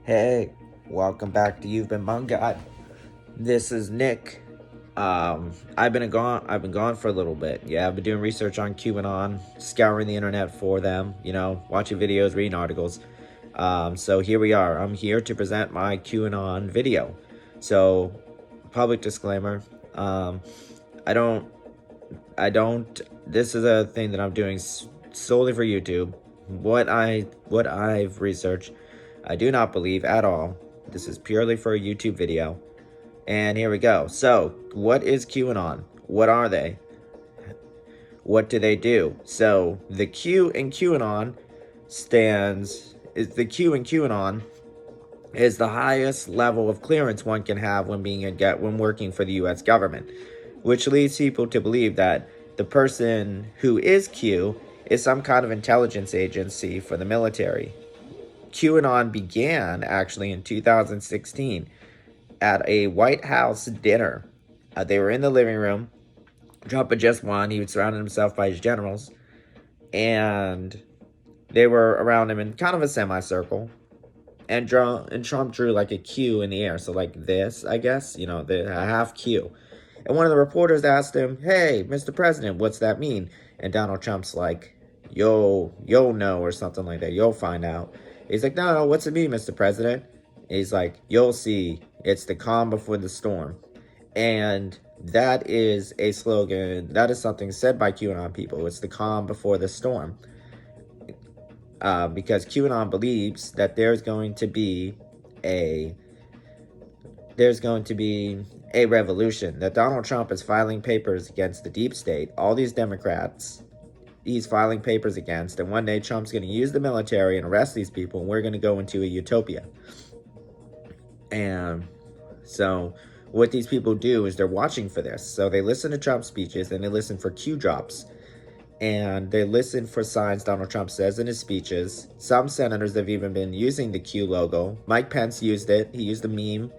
Hey, welcome back to You've Been Mungot. This is Nick. I've been gone for a little bit. Yeah, I've been doing research on QAnon, scouring the internet for them, watching videos, reading articles. So here we are. I'm here to present my QAnon video. So, public disclaimer, I don't this is a thing that I'm doing solely for YouTube. What I've researched, I do not believe at all. This is purely for a YouTube video. And here we go. So, what is QAnon? What are they? What do they do? So, the Q in QAnon is the highest level of clearance one can have when working for the US government, which leads people to believe that the person who is Q is some kind of intelligence agency for the military. QAnon began actually in 2016 at a White House dinner. They were in the living room. Trump had just won. He had surrounded himself by his generals, and they were around him in kind of a semicircle. And Trump drew like a Q in the air, so like this, I guess, a half Q. And one of the reporters asked him, "Hey, Mr. President, what's that mean?" And Donald Trump's like, you'll know, or something like that. You'll find out. He's like, no, what's it mean, Mr. President? And he's like, you'll see. It's the calm before the storm. And that is a slogan. That is something said by QAnon people. It's the calm before the storm. Because QAnon believes that there's going to be a revolution, that Donald Trump is filing papers against the deep state, all these Democrats he's filing papers against, and one day Trump's going to use the military and arrest these people, and we're going to go into a utopia. And so what these people do is they're watching for this. So they listen to Trump's speeches, and they listen for Q drops. And they listen for signs Donald Trump says in his speeches. Some senators have even been using the Q logo. Mike Pence used it. He used the meme.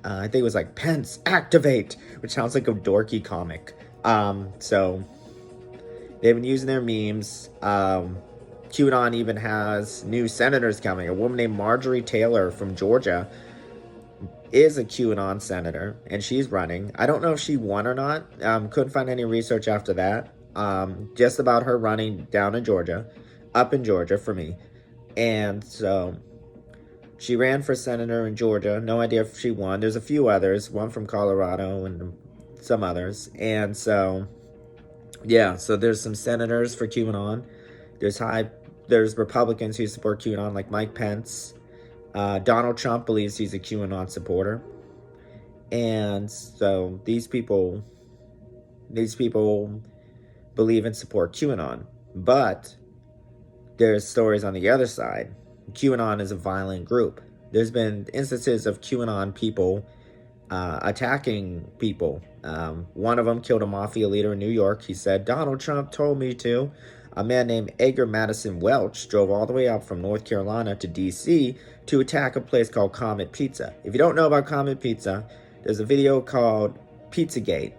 I think it was like, "Pence, activate," which sounds like a dorky comic. So they've been using their memes. QAnon even has new senators coming. A woman named Marjorie Taylor from Georgia is a QAnon senator, and she's running. I don't know if she won or not. Couldn't find any research after that. Just about her running up in Georgia for me. And so she ran for senator in Georgia. No idea if she won. There's a few others, one from Colorado and some others. And so, yeah, so there's some senators for QAnon. There's Republicans who support QAnon, like Mike Pence. Donald Trump believes he's a QAnon supporter. And so these people believe and support QAnon. But there's stories on the other side. QAnon is a violent group. There's been instances of QAnon people attacking people. One of them killed a mafia leader in New York. He said, "Donald Trump told me to." A man named Edgar Madison Welch drove all the way up from North Carolina to D.C. to attack a place called Comet Pizza. If you don't know about Comet Pizza, there's a video called Pizzagate.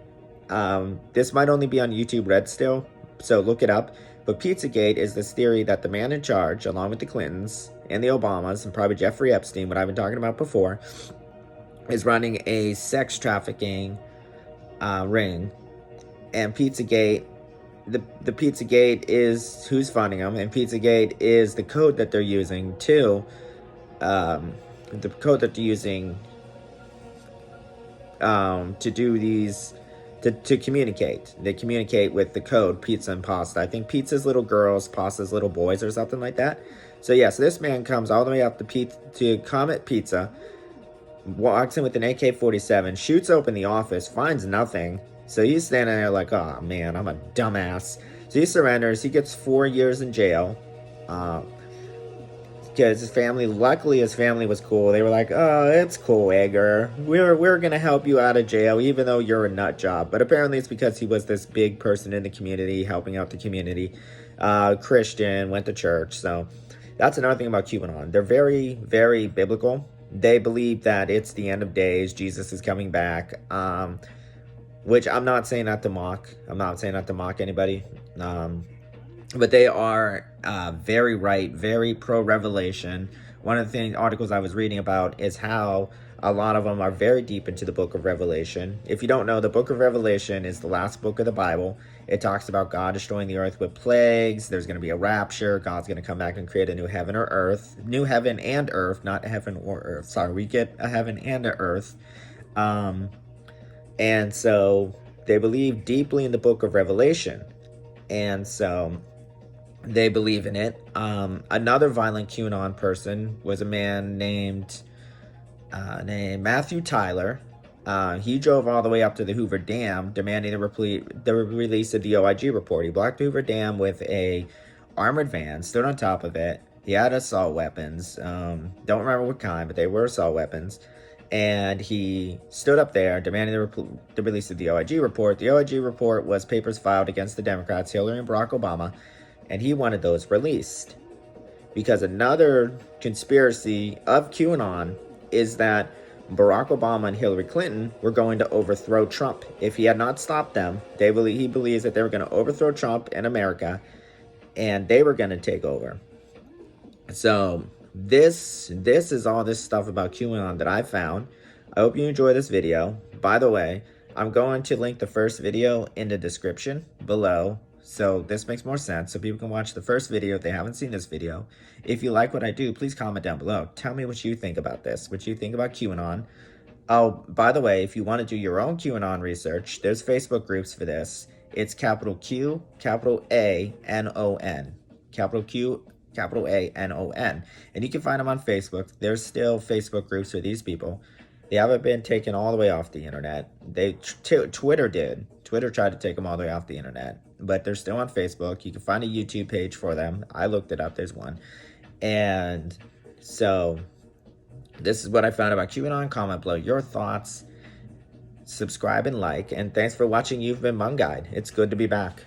This might only be on YouTube Red still, so look it up. But Pizzagate is this theory that the man in charge, along with the Clintons and the Obamas, and probably Jeffrey Epstein, what I've been talking about before, is running a sex trafficking ring. And Pizzagate, the Pizzagate is who's funding them, and Pizzagate is the code that they're using to do these, to communicate. They communicate with the code pizza and pasta. I think pizza's little girls, pasta's little boys, or something like that. So yeah, so this man comes all the way up to Comet Pizza, walks in with an AK-47, shoots open the office, finds nothing. So he's standing there like, oh man, I'm a dumbass. So he surrenders. He gets 4 years in jail. Because luckily his family was cool. They were like, "Oh, it's cool, Edgar. We're gonna help you out of jail, even though you're a nut job." But apparently it's because he was this big person in the community, helping out the community. Christian, went to church. So that's another thing about QAnon. They're very, very biblical. They believe that it's the end of days. Jesus is coming back. Which I'm not saying that to mock. I'm not saying that to mock anybody. But they are very right, very pro-revelation, one of the articles I was reading about is how a lot of them are very deep into the book of Revelation. If you don't know, the book of Revelation is the last book of the Bible. It talks about God destroying the earth with plagues. There's going to be a rapture. God's going to come back and create a new heaven or earth. New heaven and earth, not heaven or earth. Sorry, we get a heaven and an earth. And so they believe deeply in the book of Revelation. And so they believe in it. Another violent QAnon person was a man named Matthew Tyler. He drove all the way up to the Hoover Dam, demanding the release of the OIG report. He blocked the Hoover Dam with a armored van, stood on top of it. He had assault weapons. Don't remember what kind, but they were assault weapons. And he stood up there demanding the release of the OIG report. The OIG report was papers filed against the Democrats, Hillary and Barack Obama, and he wanted those released. Because another conspiracy of QAnon is that Barack Obama and Hillary Clinton were going to overthrow Trump. If he had not stopped them, he believes that they were going to overthrow Trump in America, and they were going to take over. So this is all this stuff about QAnon that I found. I hope you enjoy this video. By the way, I'm going to link the first video in the description below, so this makes more sense, so people can watch the first video if they haven't seen this video. If you like what I do, please comment down below. Tell me what you think about this, what you think about QAnon. Oh, by the way, if you want to do your own QAnon research, there's Facebook groups for this. It's capital Q, capital A, N-O-N. Capital Q, capital A-N-O-N. And you can find them on Facebook. There's still Facebook groups for these people. They haven't been taken all the way off the internet. Twitter did. Twitter tried to take them all the way off the internet. But they're still on Facebook. You can find a YouTube page for them. I looked it up. There's one. And so this is what I found about QAnon. Comment below your thoughts. Subscribe and like. And thanks for watching You've Been Mung Guide. It's good to be back.